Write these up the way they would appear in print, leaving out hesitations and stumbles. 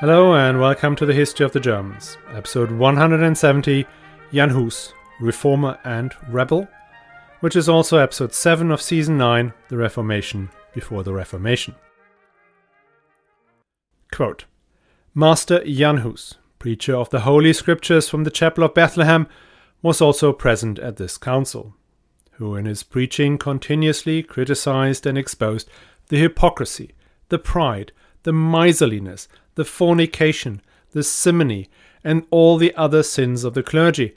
Hello and welcome to the History of the Germans, episode 170, Jan Hus, Reformer and Rebel, which is also episode 7 of season 9, The Reformation Before the Reformation. Quote, Master Jan Hus, preacher of the Holy Scriptures from the Chapel of Bethlehem, was also present at this council, who in his preaching continuously criticized and exposed the hypocrisy, the pride, the miserliness, the fornication, the simony, and all the other sins of the clergy,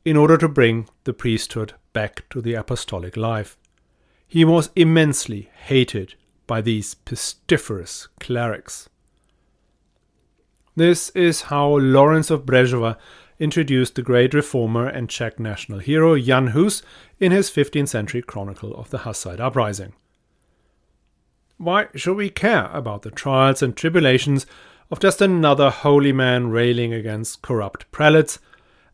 in order to bring the priesthood back to the apostolic life. He was immensely hated by these pestiferous clerics. This is how Laurence of Brezova introduced the great reformer and Czech national hero Jan Hus in his 15th century chronicle of the Hussite uprising. Why should we care about the trials and tribulations of just another holy man railing against corrupt prelates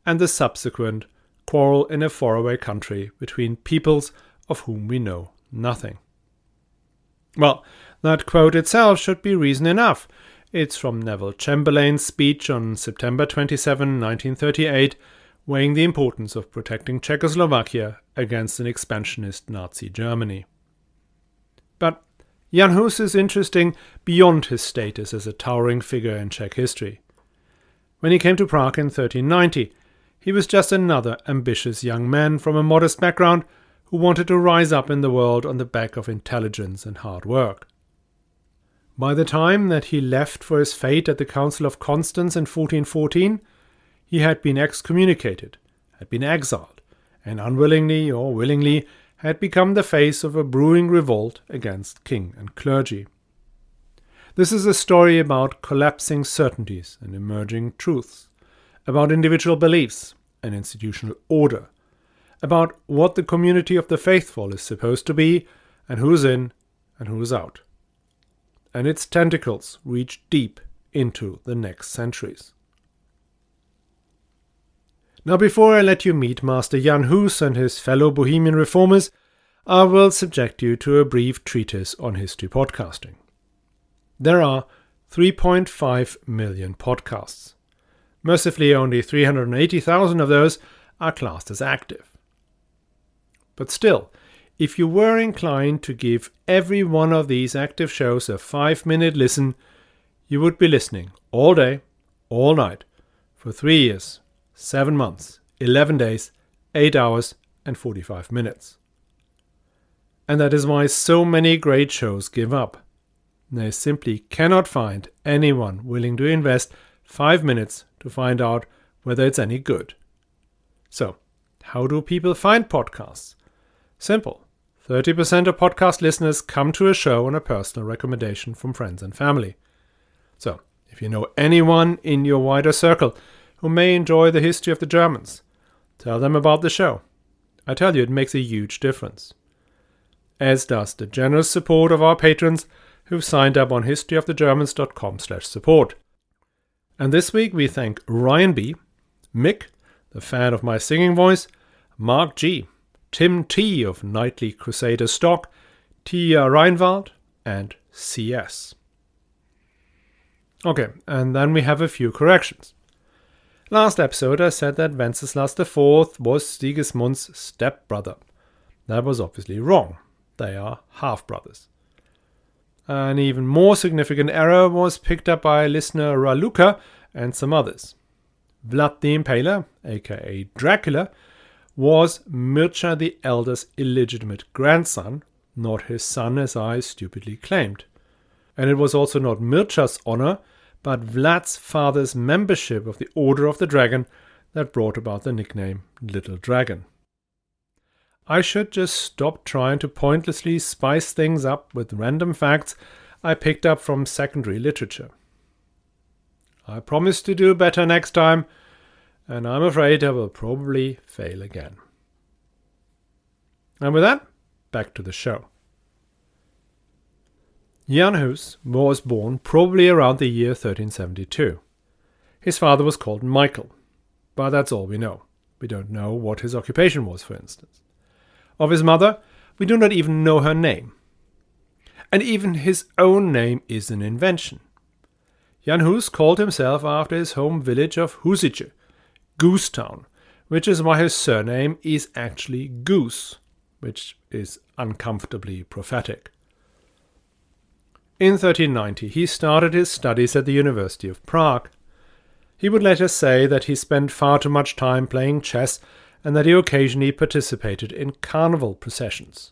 and the subsequent quarrel in a faraway country between peoples of whom we know nothing? Well, that quote itself should be reason enough. It's from Neville Chamberlain's speech on September 27, 1938, weighing the importance of protecting Czechoslovakia against an expansionist Nazi Germany. But Jan Hus is interesting beyond his status as a towering figure in Czech history. When he came to Prague in 1390, he was just another ambitious young man from a modest background who wanted to rise up in the world on the back of intelligence and hard work. By the time that he left for his fate at the Council of Constance in 1414, he had been excommunicated, had been exiled, and unwillingly or willingly had become the face of a brewing revolt against king and clergy. This is a story about collapsing certainties and emerging truths, about individual beliefs and institutional order, about what the community of the faithful is supposed to be and who's in and who's out. And its tentacles reach deep into the next centuries. Now, before I let you meet Master Jan Hus and his fellow Bohemian reformers, I will subject you to a brief treatise on history podcasting. There are 3.5 million podcasts. Mercifully, only 380,000 of those are classed as active. But still, if you were inclined to give every one of these active shows a 5-minute listen, you would be listening all day, all night, for 3 years, 7 months, 11 days, 8 hours, and 45 minutes. And that is why so many great shows give up. They simply cannot find anyone willing to invest 5 minutes to find out whether it's any good. So, how do people find podcasts? Simple. 30% of podcast listeners come to a show on a personal recommendation from friends and family. So, if you know anyone in your wider circle who may enjoy the history of the Germans, tell them about the show. I tell you, it makes a huge difference. As does the generous support of our patrons who've signed up on historyofthegermans.com/support. And this week we thank Ryan B., Mick, the fan of my singing voice, Mark G., Tim T. of Nightly Crusader Stock, Tia Reinwald, and CS. Okay, and then we have a few corrections. Last episode I said that Wenceslas IV was Sigismund's stepbrother. That was obviously wrong. They are half-brothers. An even more significant error was picked up by listener Raluca and some others. Vlad the Impaler, aka Dracula, was Mircea the Elder's illegitimate grandson, not his son as I stupidly claimed. And it was also not Mircea's honor, but Vlad's father's membership of the Order of the Dragon that brought about the nickname Little Dragon. I should just stop trying to pointlessly spice things up with random facts I picked up from secondary literature. I promise to do better next time, and I'm afraid I will probably fail again. And with that, back to the show. Jan Hus was born probably around the year 1372. His father was called Michael, but that's all we know. We don't know what his occupation was, for instance. Of his mother, we do not even know her name. And even his own name is an invention. Jan Hus called himself after his home village of Hussite, Goose Town, which is why his surname is actually Goose, which is uncomfortably prophetic. In 1390 he started his studies at the University of Prague. He would later say that he spent far too much time playing chess and that he occasionally participated in carnival processions.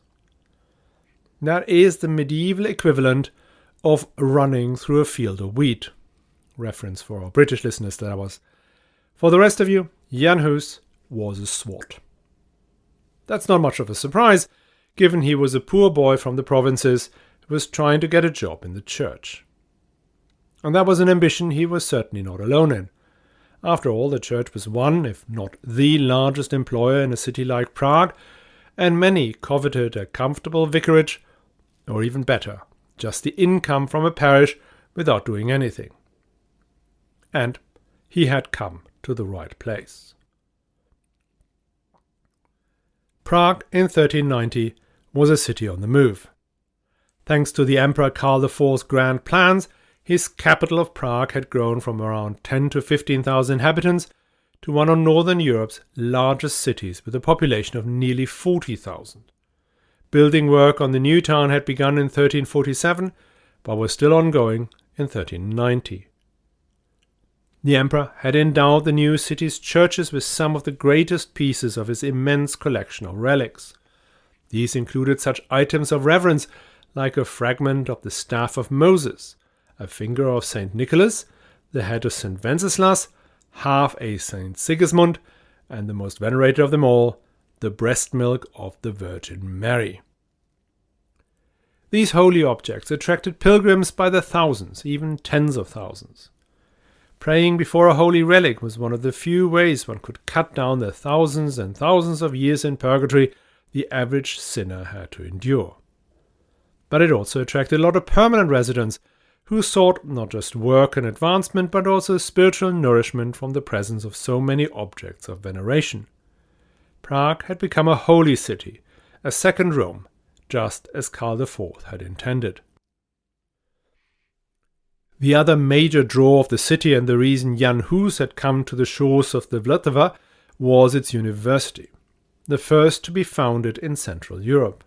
That is the medieval equivalent of running through a field of wheat. Reference for our British listeners, that was. For the rest of you, Jan Hus was a swot. That's not much of a surprise, given he was a poor boy from the provinces who was trying to get a job in the church. And that was an ambition he was certainly not alone in. After all, the church was one, if not the largest employer in a city like Prague, and many coveted a comfortable vicarage, or even better, just the income from a parish without doing anything. And he had come to the right place. Prague in 1390 was a city on the move. Thanks to the Emperor Karl IV's grand plans, his capital of Prague had grown from around 10 to 15,000 inhabitants to one of Northern Europe's largest cities with a population of nearly 40,000. Building work on the new town had begun in 1347, but was still ongoing in 1390. The emperor had endowed the new city's churches with some of the greatest pieces of his immense collection of relics. These included such items of reverence like a fragment of the staff of Moses, a finger of St. Nicholas, the head of St. Wenceslas, half a St. Sigismund, and the most venerated of them all, the breast milk of the Virgin Mary. These holy objects attracted pilgrims by the thousands, even tens of thousands. Praying before a holy relic was one of the few ways one could cut down the thousands and thousands of years in purgatory the average sinner had to endure. But it also attracted a lot of permanent residents who sought not just work and advancement, but also spiritual nourishment from the presence of so many objects of veneration. Prague had become a holy city, a second Rome, just as Karl IV had intended. The other major draw of the city, and the reason Jan Hus had come to the shores of the Vltava, was its university, the first to be founded in Central Europe.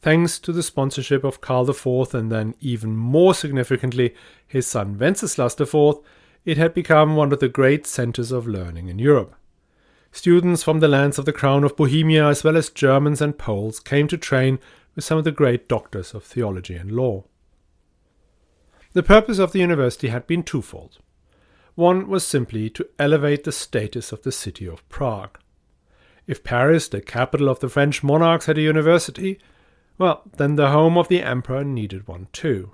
Thanks to the sponsorship of Karl IV and then even more significantly his son Wenceslas IV, it had become one of the great centers of learning in Europe. Students from the lands of the Crown of Bohemia as well as Germans and Poles came to train with some of the great doctors of theology and law. The purpose of the university had been twofold. One was simply to elevate the status of the city of Prague. If Paris, the capital of the French monarchs, had a university, well, then the home of the emperor needed one too.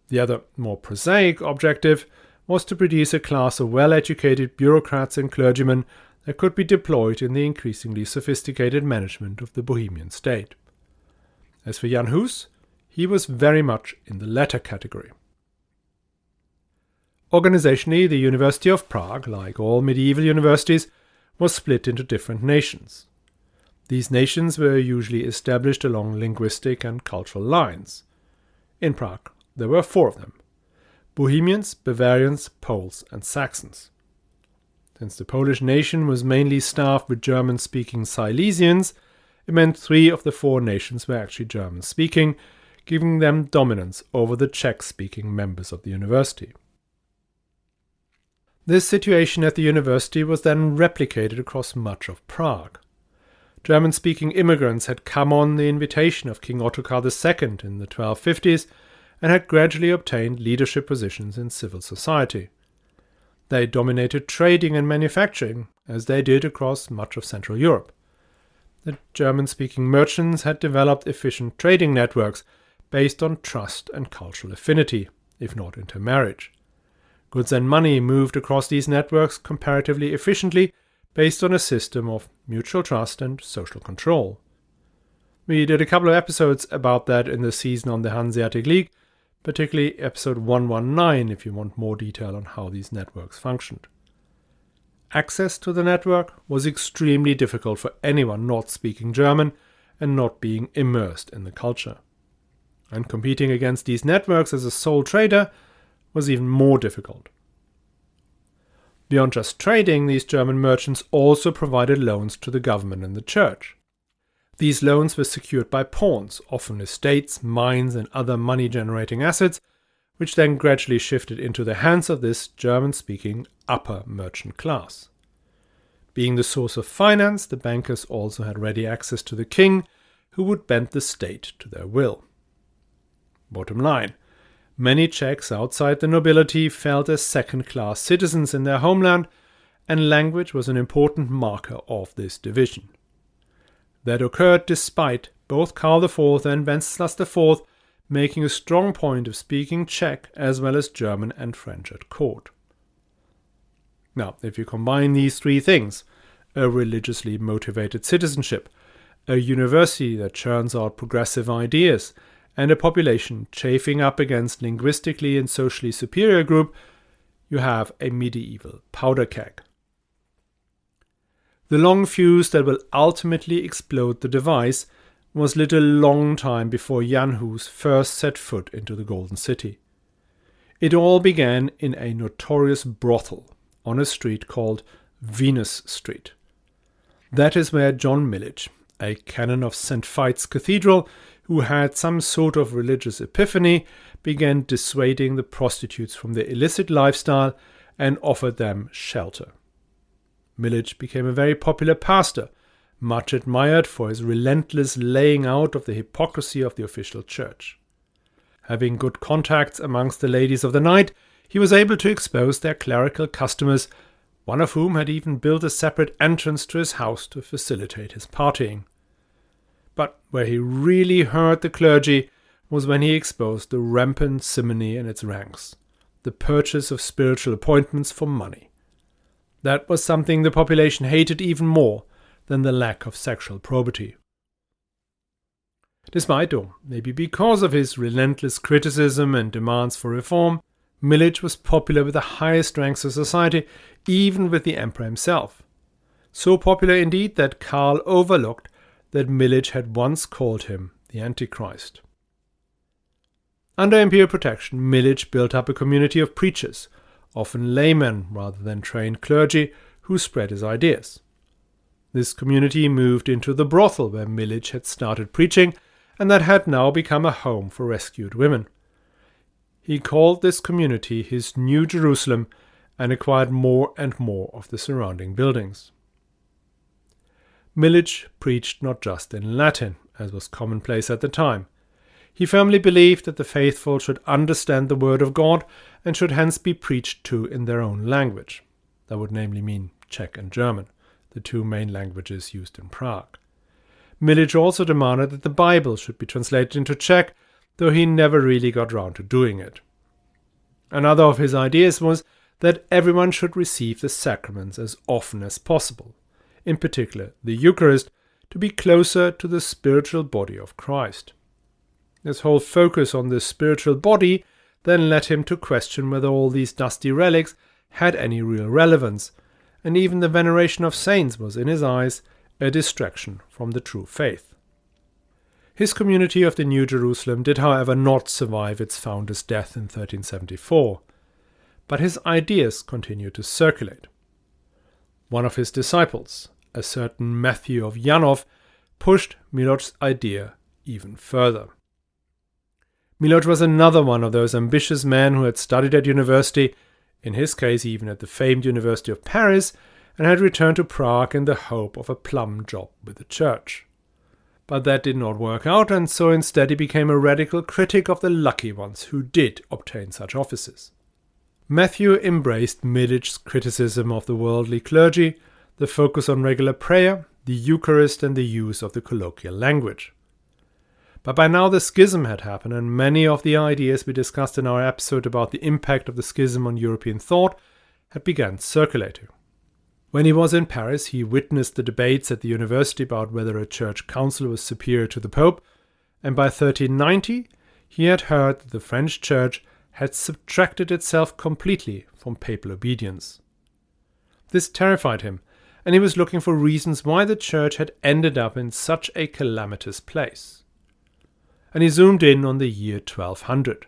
The other, more prosaic objective was to produce a class of well-educated bureaucrats and clergymen that could be deployed in the increasingly sophisticated management of the Bohemian state. As for Jan Hus, he was very much in the latter category. Organizationally, the University of Prague, like all medieval universities, was split into different nations. These nations were usually established along linguistic and cultural lines. In Prague, there were 4 of them: Bohemians, Bavarians, Poles, and Saxons. Since the Polish nation was mainly staffed with German-speaking Silesians, it meant 3 of the 4 nations were actually German-speaking, giving them dominance over the Czech-speaking members of the university. This situation at the university was then replicated across much of Prague. German-speaking immigrants had come on the invitation of King Ottokar II in the 1250s and had gradually obtained leadership positions in civil society. They dominated trading and manufacturing, as they did across much of Central Europe. The German-speaking merchants had developed efficient trading networks based on trust and cultural affinity, if not intermarriage. Goods and money moved across these networks comparatively efficiently based on a system of mutual trust and social control. We did a couple of episodes about that in the season on the Hanseatic League, particularly episode 119 if you want more detail on how these networks functioned. Access to the network was extremely difficult for anyone not speaking German and not being immersed in the culture. And competing against these networks as a sole trader was even more difficult. Beyond just trading, these German merchants also provided loans to the government and the church. These loans were secured by pawns, often estates, mines, and other money-generating assets, which then gradually shifted into the hands of this German-speaking upper merchant class. Being the source of finance, the bankers also had ready access to the king, who would bend the state to their will. Bottom line, many Czechs outside the nobility felt as second-class citizens in their homeland, and language was an important marker of this division. That occurred despite both Karl IV and Wenceslas IV making a strong point of speaking Czech as well as German and French at court. Now, if you combine these three things, a religiously motivated citizenship, a university that churns out progressive ideas, and a population chafing up against linguistically and socially superior group, you have a medieval powder keg. The long fuse that will ultimately explode the device was lit a long time before Jan Hus first set foot into the Golden City. It all began in a notorious brothel on a street called Venus Street. That is where John Milledge, a canon of St. Vite's Cathedral, who had some sort of religious epiphany, began dissuading the prostitutes from their illicit lifestyle and offered them shelter. Milledge became a very popular pastor, much admired for his relentless laying out of the hypocrisy of the official church. Having good contacts amongst the ladies of the night, he was able to expose their clerical customers, one of whom had even built a separate entrance to his house to facilitate his partying. But where he really hurt the clergy was when he exposed the rampant simony in its ranks, the purchase of spiritual appointments for money. That was something the population hated even more than the lack of sexual probity. Despite, or maybe because of his relentless criticism and demands for reform, Milledge was popular with the highest ranks of society, even with the emperor himself. So popular indeed that Karl overlooked that Milledge had once called him the Antichrist. Under imperial protection, Milledge built up a community of preachers, often laymen rather than trained clergy, who spread his ideas. This community moved into the brothel where Milledge had started preaching, and that had now become a home for rescued women. He called this community his New Jerusalem and acquired more and more of the surrounding buildings. Milledge preached not just in Latin, as was commonplace at the time. He firmly believed that the faithful should understand the word of God and should hence be preached to in their own language. That would namely mean Czech and German, the two main languages used in Prague. Milledge also demanded that the Bible should be translated into Czech, though he never really got round to doing it. Another of his ideas was that everyone should receive the sacraments as often as possible, in particular the Eucharist, to be closer to the spiritual body of Christ. This whole focus on the spiritual body then led him to question whether all these dusty relics had any real relevance, and even the veneration of saints was, in his eyes, a distraction from the true faith. His community of the New Jerusalem did, however, not survive its founder's death in 1374, but his ideas continued to circulate. One of his disciples, a certain Matthew of Janov, pushed Milledge's idea even further. Milledge was another one of those ambitious men who had studied at university, in his case even at the famed University of Paris, and had returned to Prague in the hope of a plum job with the church. But that did not work out, and so instead he became a radical critic of the lucky ones who did obtain such offices. Matthew embraced Milledge's criticism of the worldly clergy, the focus on regular prayer, the Eucharist, and the use of the colloquial language. But by now the schism had happened, and many of the ideas we discussed in our episode about the impact of the schism on European thought had begun circulating. When he was in Paris, he witnessed the debates at the university about whether a church council was superior to the Pope, and by 1390 he had heard that the French church had subtracted itself completely from papal obedience. This terrified him, and he was looking for reasons why the church had ended up in such a calamitous place. And he zoomed in on the year 1200,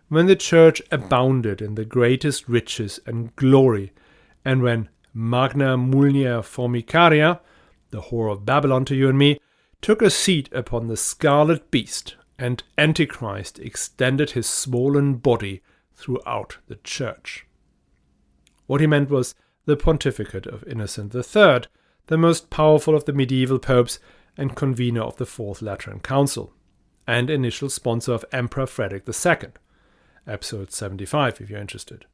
when the church abounded in the greatest riches and glory, and when Magna Mulnia Formicaria, the whore of Babylon to you and me, took a seat upon the scarlet beast, and Antichrist extended his swollen body throughout the church. What he meant was the pontificate of Innocent III, the most powerful of the medieval popes and convener of the Fourth Lateran Council, and initial sponsor of Emperor Frederick II. Episode 75 if you're interested.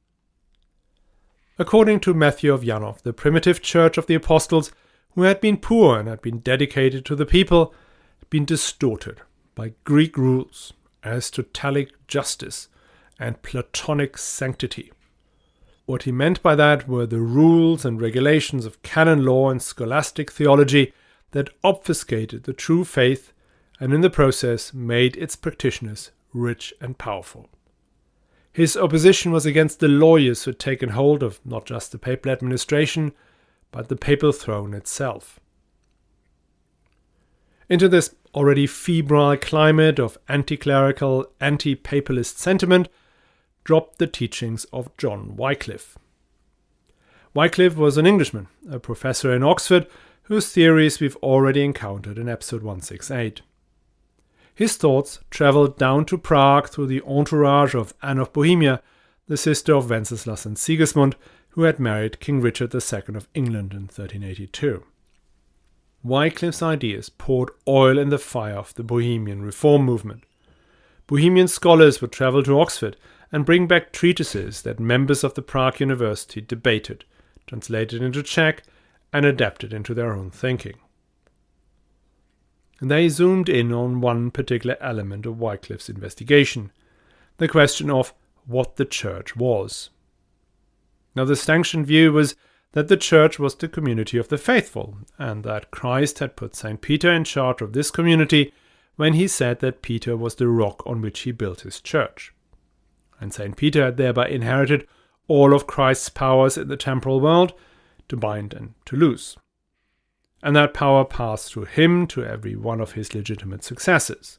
According to Matthew of Janov, the primitive church of the apostles, who had been poor and had been dedicated to the people, had been distorted by Greek rules, Aristotelic justice, and Platonic sanctity. What he meant by that were the rules and regulations of canon law and scholastic theology that obfuscated the true faith and in the process made its practitioners rich and powerful. His opposition was against the lawyers who had taken hold of not just the papal administration, but the papal throne itself. Into this already febrile climate of anti-clerical, anti-papalist sentiment dropped the teachings of John Wycliffe. Wycliffe was an Englishman, a professor in Oxford, whose theories we've already encountered in episode 168. His thoughts travelled down to Prague through the entourage of Anne of Bohemia, the sister of Wenceslas and Sigismund, who had married King Richard II of England in 1382. Wycliffe's ideas poured oil in the fire of the Bohemian reform movement. Bohemian scholars would travel to Oxford and bring back treatises that members of the Prague University debated, translated into Czech, and adapted into their own thinking. They zoomed in on one particular element of Wycliffe's investigation, the question of what the church was. Now, the sanctioned view was that the church was the community of the faithful, and that Christ had put St. Peter in charge of this community when he said that Peter was the rock on which he built his church. And St. Peter had thereby inherited all of Christ's powers in the temporal world, to bind and to loose. And that power passed through him to every one of his legitimate successors.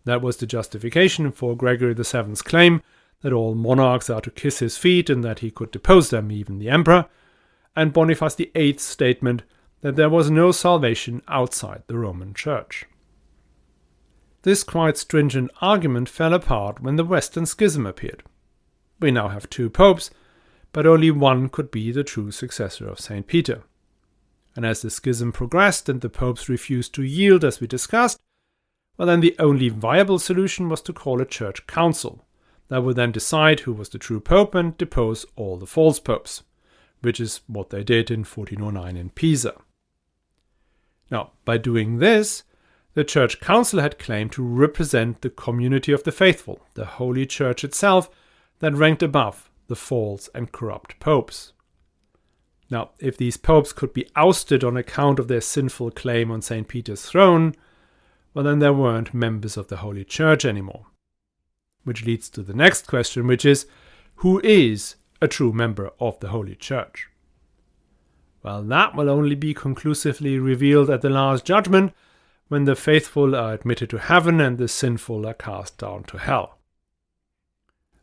That was the justification for Gregory VII's claim that all monarchs are to kiss his feet and that he could depose them, even the emperor, and Boniface VIII's statement that there was no salvation outside the Roman Church. This quite stringent argument fell apart when the Western Schism appeared. We now have two popes, but only one could be the true successor of St. Peter. And as the schism progressed and the popes refused to yield, as we discussed, well, then the only viable solution was to call a church council that would then decide who was the true pope and depose all the false popes, which is what they did in 1409 in Pisa. Now, by doing this, the church council had claimed to represent the community of the faithful, the Holy Church itself, that ranked above the false and corrupt popes. Now, if these popes could be ousted on account of their sinful claim on St. Peter's throne, well, then they weren't members of the Holy Church anymore. Which leads to the next question, which is, who is a true member of the Holy Church? Well, that will only be conclusively revealed at the Last Judgment, when the faithful are admitted to heaven and the sinful are cast down to hell.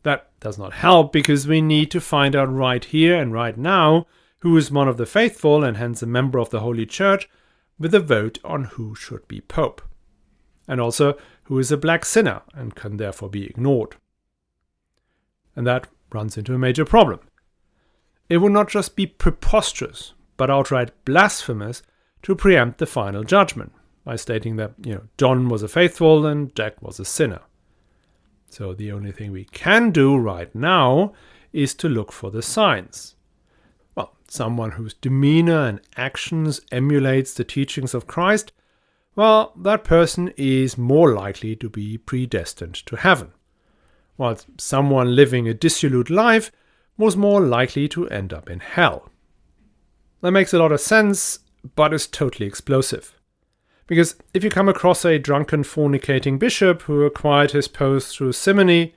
That does not help, because we need to find out right here and right now who is one of the faithful and hence a member of the Holy Church, with a vote on who should be pope, and also who is a black sinner and can therefore be ignored. And that runs into a major problem. It would not just be preposterous, but outright blasphemous to preempt the final judgment by stating that, John was a faithful and Jack was a sinner. So the only thing we can do right now is to look for the signs. Well, someone whose demeanor and actions emulates the teachings of Christ, well, that person is more likely to be predestined to heaven, while someone living a dissolute life was more likely to end up in hell. That makes a lot of sense, but is totally explosive. Because if you come across a drunken fornicating bishop who acquired his post through simony,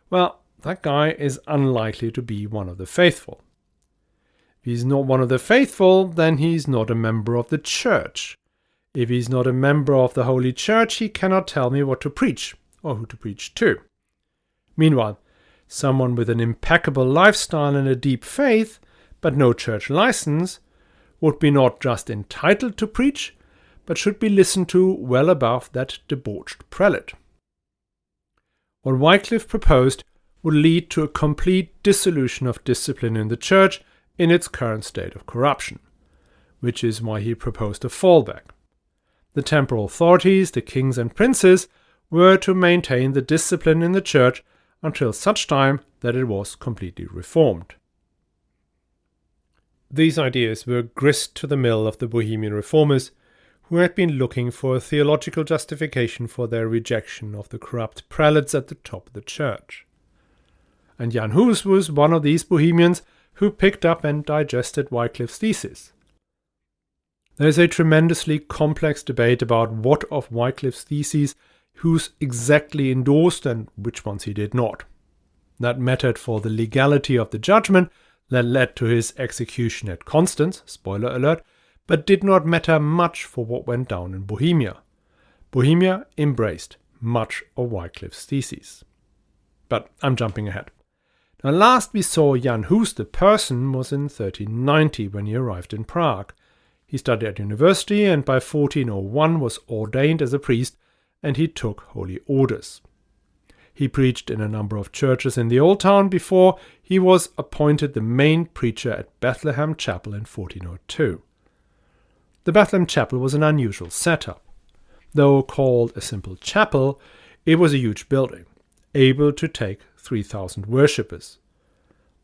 well, that guy is unlikely to be one of the faithful. If he's not one of the faithful, then he's not a member of the church. If he's not a member of the Holy Church, he cannot tell me what to preach, or who to preach to. Meanwhile, someone with an impeccable lifestyle and a deep faith, but no church license, would be not just entitled to preach, but should be listened to well above that debauched prelate. What Wycliffe proposed would lead to a complete dissolution of discipline in the church in its current state of corruption, which is why he proposed a fallback. The temporal authorities, the kings and princes, were to maintain the discipline in the church until such time that it was completely reformed. These ideas were grist to the mill of the Bohemian reformers, who had been looking for a theological justification for their rejection of the corrupt prelates at the top of the church. And Jan Hus was one of these Bohemians who picked up and digested Wycliffe's thesis. There is a tremendously complex debate about what of Wycliffe's theses Hus exactly endorsed and which ones he did not. That mattered for the legality of the judgment that led to his execution at Constance, spoiler alert, but did not matter much for what went down in Bohemia. Bohemia embraced much of Wycliffe's theses. But I'm jumping ahead. Now, last we saw Jan Hus, the person, was in 1390 when he arrived in Prague. He studied at university and by 1401 was ordained as a priest, and he took holy orders. He preached in a number of churches in the Old Town before he was appointed the main preacher at Bethlehem Chapel in 1402. The Bethlehem Chapel was an unusual setup. Though called a simple chapel, it was a huge building, able to take 3,000 worshippers.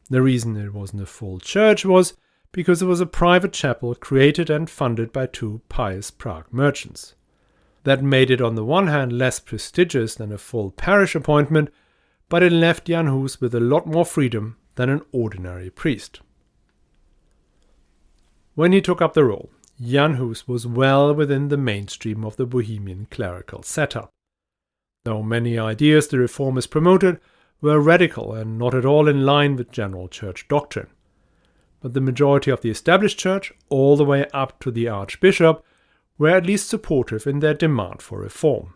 The reason it wasn't a full church was because it was a private chapel created and funded by two pious Prague merchants. That made it on the one hand less prestigious than a full parish appointment, but it left Jan Hus with a lot more freedom than an ordinary priest. When he took up the role, Jan Hus was well within the mainstream of the Bohemian clerical setup. Though many ideas the reformers promoted were radical and not at all in line with general church doctrine. But the majority of the established church, all the way up to the archbishop, were at least supportive in their demand for reform.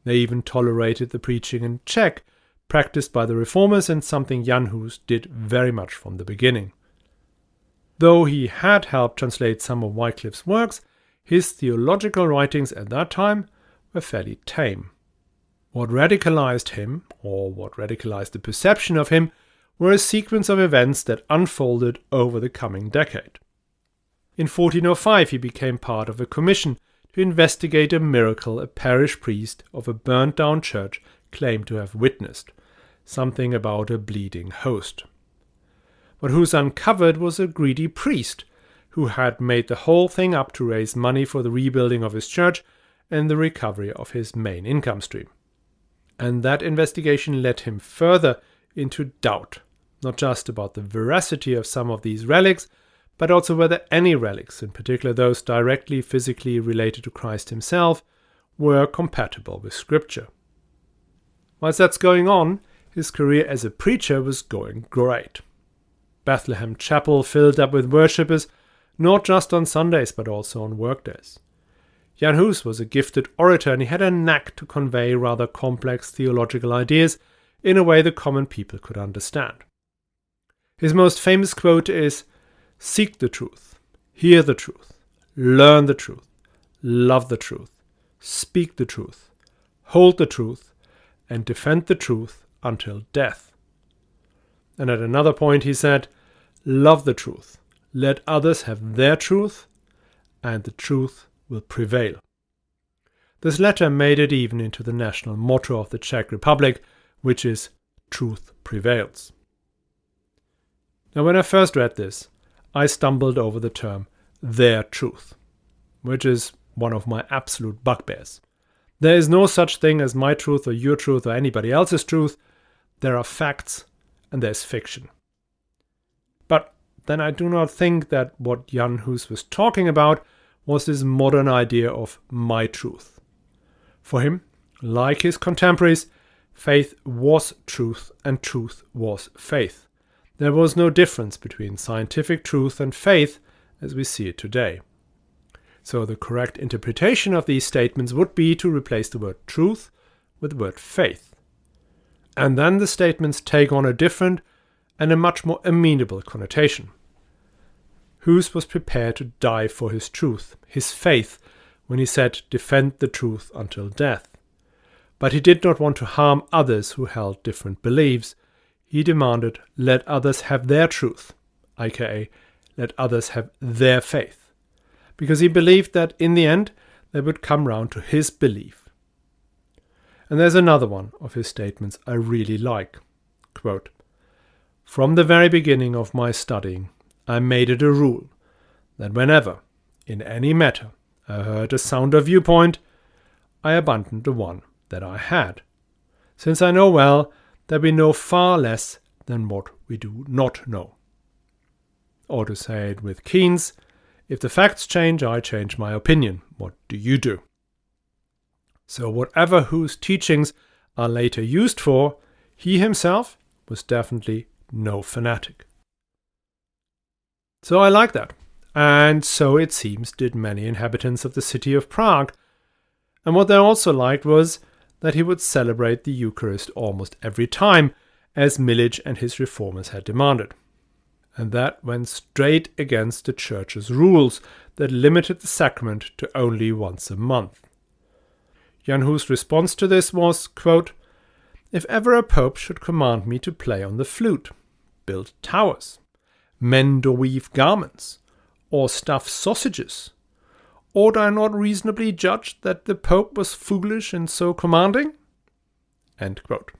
They even tolerated the preaching in Czech practiced by the reformers, and something Jan Hus did very much from the beginning. Though he had helped translate some of Wycliffe's works, his theological writings at that time were fairly tame. What radicalized him, or what radicalized the perception of him, were a sequence of events that unfolded over the coming decade. In 1405 he became part of a commission to investigate a miracle a parish priest of a burnt-down church claimed to have witnessed, something about a bleeding host. What Hus uncovered was a greedy priest who had made the whole thing up to raise money for the rebuilding of his church and the recovery of his main income stream. And that investigation led him further into doubt, not just about the veracity of some of these relics, but also whether any relics, in particular those directly physically related to Christ himself, were compatible with Scripture. Whilst that's going on, his career as a preacher was going great. Bethlehem Chapel filled up with worshippers, not just on Sundays but also on workdays. Jan Hus was a gifted orator, and he had a knack to convey rather complex theological ideas in a way the common people could understand. His most famous quote is, "Seek the truth, hear the truth, learn the truth, love the truth, speak the truth, hold the truth, and defend the truth until death." And at another point he said, "Love the truth, let others have their truth, and the truth will prevail." This letter made it even into the national motto of the Czech Republic, which is "Truth prevails." Now, when I first read this, I stumbled over the term "their truth," which is one of my absolute bugbears. There is no such thing as my truth or your truth or anybody else's truth. There are facts and there's fiction. But then I do not think that what Jan Hus was talking about was this modern idea of my truth. For him, like his contemporaries, faith was truth and truth was faith. There was no difference between scientific truth and faith as we see it today. So the correct interpretation of these statements would be to replace the word truth with the word faith. And then the statements take on a different and a much more amenable connotation. Hus was prepared to die for his truth, his faith, when he said, "Defend the truth until death." But he did not want to harm others who held different beliefs. He demanded, "Let others have their truth," aka, let others have their faith, because he believed that in the end they would come round to his belief. And there's another one of his statements I really like. Quote, "From the very beginning of my studying, I made it a rule that whenever, in any matter, I heard a sounder viewpoint, I abandoned the one that I had, since I know well that we know far less than what we do not know." Or to say it with Keynes, "If the facts change, I change my opinion. What do you do?" So whatever whose teachings are later used for, he himself was definitely no fanatic. So I like that. And so it seems did many inhabitants of the city of Prague. And what they also liked was that he would celebrate the Eucharist almost every time, as Milic and his reformers had demanded. And that went straight against the Church's rules that limited the sacrament to only once a month. Jan Hus' response to this was, quote, "If ever a pope should command me to play on the flute, build towers, mend or weave garments, or stuff sausages, ought I not reasonably judge that the pope was foolish in so commanding?" End quote.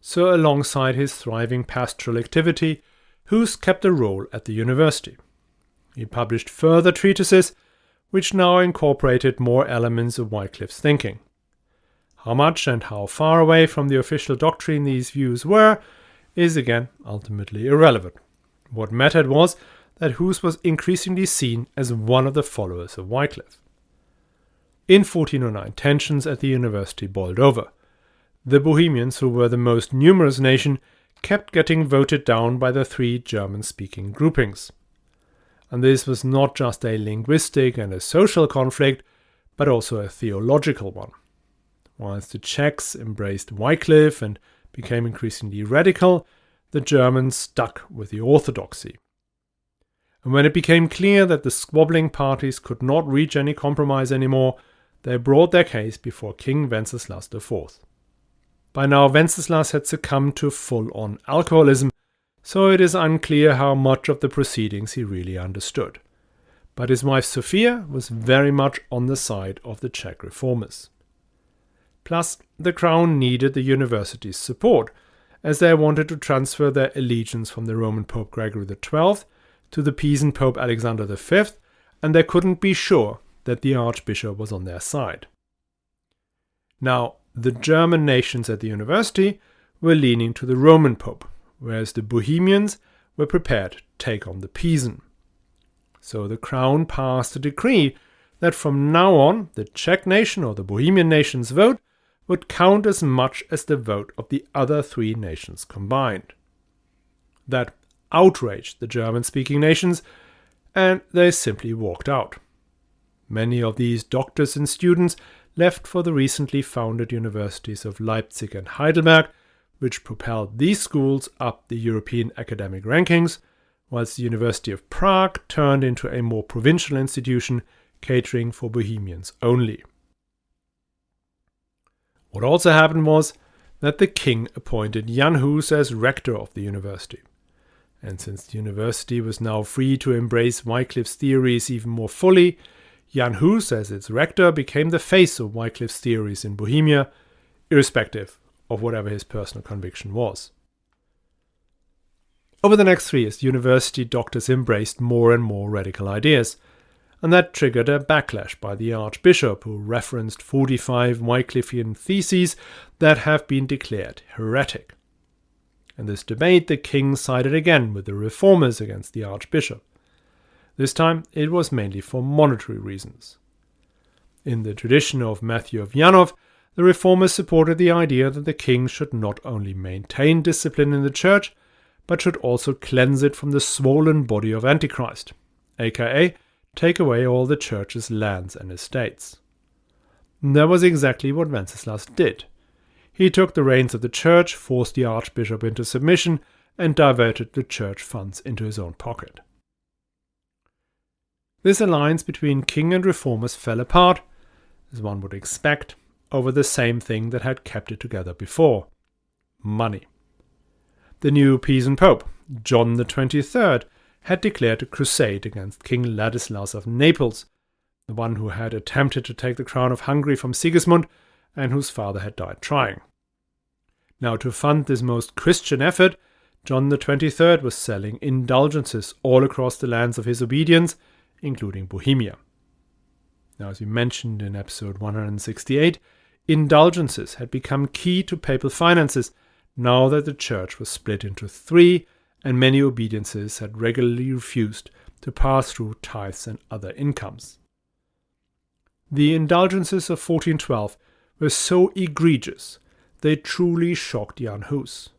So alongside his thriving pastoral activity, Hus kept a role at the university. He published further treatises which now incorporated more elements of Wycliffe's thinking. How much and how far away from the official doctrine these views were is again ultimately irrelevant. What mattered was that Hus was increasingly seen as one of the followers of Wycliffe. In 1409, tensions at the university boiled over. The Bohemians, who were the most numerous nation, kept getting voted down by the three German-speaking groupings. And this was not just a linguistic and a social conflict, but also a theological one. Whilst the Czechs embraced Wycliffe and became increasingly radical, the Germans stuck with the orthodoxy. And when it became clear that the squabbling parties could not reach any compromise anymore, they brought their case before King Wenceslas IV. By now Wenceslas had succumbed to full-on alcoholism, so it is unclear how much of the proceedings he really understood. But his wife Sophia was very much on the side of the Czech reformers. Plus, the crown needed the university's support, as they wanted to transfer their allegiance from the Roman Pope Gregory XII to the Pisan Pope Alexander V, and they couldn't be sure that the Archbishop was on their side. Now, the German nations at the university were leaning to the Roman Pope, whereas the Bohemians were prepared to take on the Pisan. So the crown passed a decree that from now on the Czech nation or the Bohemian nation's vote would count as much as the vote of the other three nations combined. That outraged the German-speaking nations, and they simply walked out. Many of these doctors and students left for the recently founded universities of Leipzig and Heidelberg, which propelled these schools up the European academic rankings, whilst the University of Prague turned into a more provincial institution catering for Bohemians only. What also happened was that the king appointed Jan Hus as rector of the university. And since the university was now free to embrace Wycliffe's theories even more fully, Jan Hus, as its rector, became the face of Wycliffe's theories in Bohemia, irrespective of whatever his personal conviction was. Over the next 3 years, the university doctors embraced more and more radical ideas, and that triggered a backlash by the Archbishop, who referenced 45 Wycliffian theses that have been declared heretic. In this debate, the king sided again with the reformers against the Archbishop. This time, it was mainly for monetary reasons. In the tradition of Matthew of Janov, the reformers supported the idea that the king should not only maintain discipline in the church, but should also cleanse it from the swollen body of Antichrist, aka take away all the church's lands and estates. And that was exactly what Wenceslas did. he took the reins of the church, forced the archbishop into submission, and diverted the church funds into his own pocket. This alliance between king and reformers fell apart, as one would expect, over the same thing that had kept it together before: money. The new Pisan Pope, John the 23rd, had declared a crusade against King Ladislaus of Naples, the one who had attempted to take the crown of Hungary from Sigismund and whose father had died trying. Now, to fund this most Christian effort, John the 23rd was selling indulgences all across the lands of his obedience, including Bohemia. Now, as we mentioned in episode 168, indulgences had become key to papal finances now that the church was split into three and many obediences had regularly refused to pass through tithes and other incomes. The indulgences of 1412 were so egregious they truly shocked Jan Hus.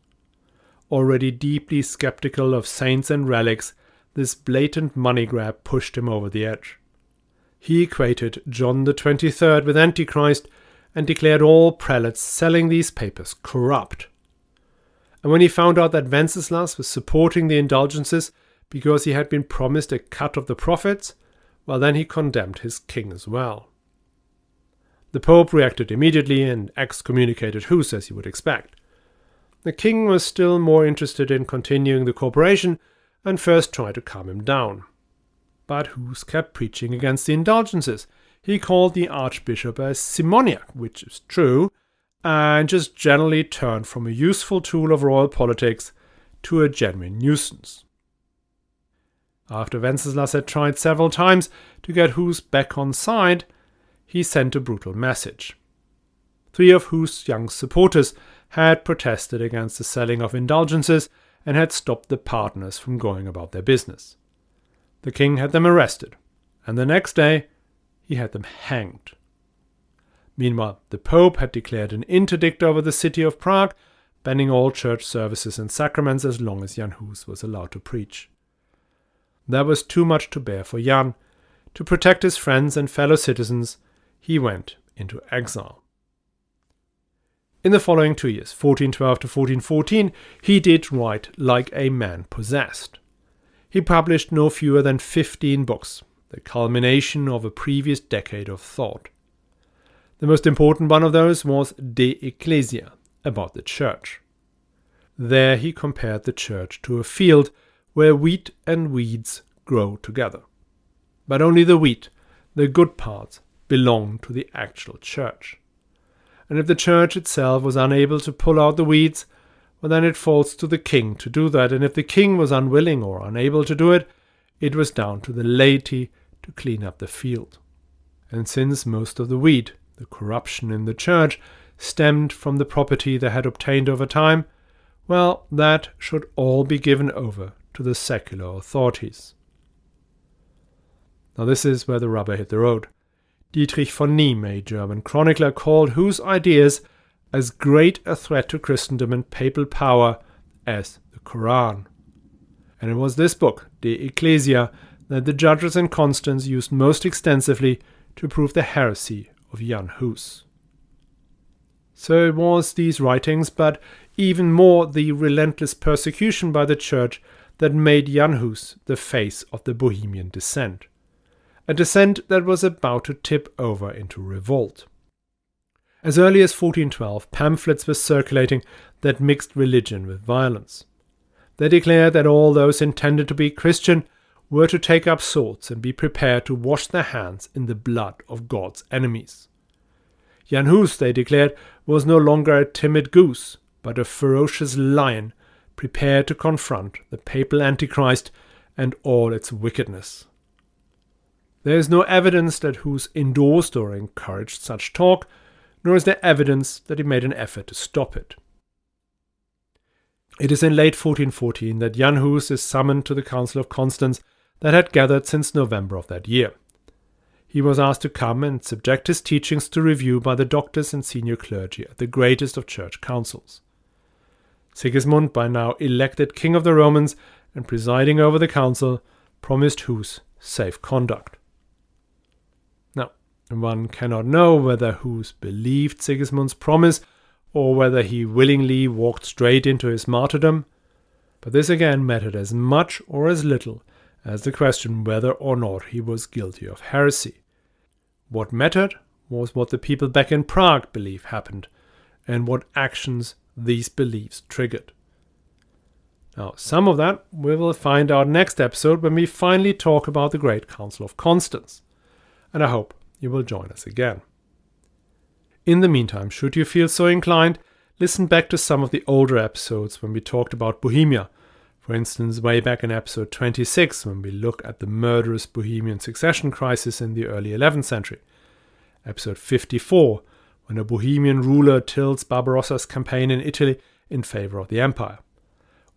Already deeply skeptical of saints and relics, this blatant money grab pushed him over the edge. He equated John the 23rd with Antichrist and declared all prelates selling these papers corrupt. And when he found out that Wenceslas was supporting the indulgences because he had been promised a cut of the profits, well, then he condemned his king as well. The Pope reacted immediately and excommunicated Hus, as you would expect. The king was still more interested in continuing the cooperation and first tried to calm him down. But Hus kept preaching against the indulgences. He called the archbishop a simoniac, which is true, and just generally turned from a useful tool of royal politics to a genuine nuisance. After Wenceslas had tried several times to get Hus back on side, he sent a brutal message. 3 of Hus' young supporters had protested against the selling of indulgences and had stopped the partners from going about their business. The king had them arrested, and the next day he had them hanged. Meanwhile, the Pope had declared an interdict over the city of Prague, banning all church services and sacraments as long as Jan Hus was allowed to preach. That was too much to bear for Jan. To protect his friends and fellow citizens, he went into exile. In the following 2 years, 1412 to 1414, he did write like a man possessed. He published no fewer than 15 books, the culmination of a previous decade of thought. The most important one of those was De Ecclesia, about the church. There he compared the church to a field where wheat and weeds grow together. But only the wheat, the good parts, belonged to the actual church. And if the church itself was unable to pull out the weeds, well, then it falls to the king to do that, and if the king was unwilling or unable to do it, it was down to the laity to clean up the field. And since most of the weed, the corruption in the church, stemmed from the property they had obtained over time, well, that should all be given over to the secular authorities. Now this is where the rubber hit the road. Dietrich von Niem, a German chronicler, called Hus' ideas as great a threat to Christendom and papal power as the Quran. And it was this book, De Ecclesia, that the judges in Constance used most extensively to prove the heresy of Jan Hus. So it was these writings, but even more the relentless persecution by the church, that made Jan Hus the face of the Bohemian dissent. A dissent that was about to tip over into revolt. As early as 1412, pamphlets were circulating that mixed religion with violence. They declared that all those intended to be Christian were to take up swords and be prepared to wash their hands in the blood of God's enemies. Jan Hus, they declared, was no longer a timid goose, but a ferocious lion prepared to confront the papal Antichrist and all its wickedness. There is no evidence that Hus endorsed or encouraged such talk, nor is there evidence that he made an effort to stop it. It is in late 1414 that Jan Hus is summoned to the Council of Constance that had gathered since November of that year. He was asked to come and subject his teachings to review by the doctors and senior clergy at the greatest of church councils. Sigismund, by now elected King of the Romans and presiding over the council, promised Hus safe conduct. Now, one cannot know whether Hus believed Sigismund's promise or whether he willingly walked straight into his martyrdom. But this again mattered as much or as little as the question whether or not he was guilty of heresy. What mattered was what the people back in Prague believed happened, and what actions these beliefs triggered. Now, some of that we will find out next episode when we finally talk about the Great Council of Constance, and I hope you will join us again. In the meantime, should you feel so inclined, listen back to some of the older episodes when we talked about Bohemia. For instance, way back in episode 26 when we look at the murderous Bohemian succession crisis in the early 11th century. Episode 54, when a Bohemian ruler tilts Barbarossa's campaign in Italy in favor of the empire.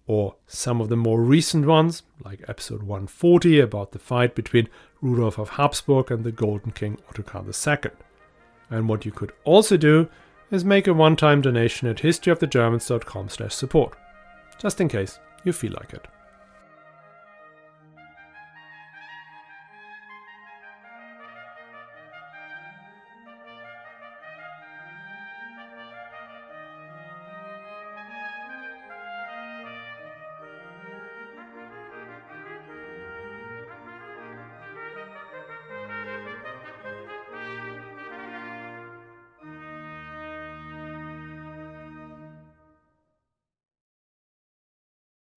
Or some of the more recent ones, like episode 140 about the fight between Rudolf of Habsburg and the Golden King Ottokar II. And what you could also do is make a one-time donation at historyofthegermans.com/support, just in case you feel like it.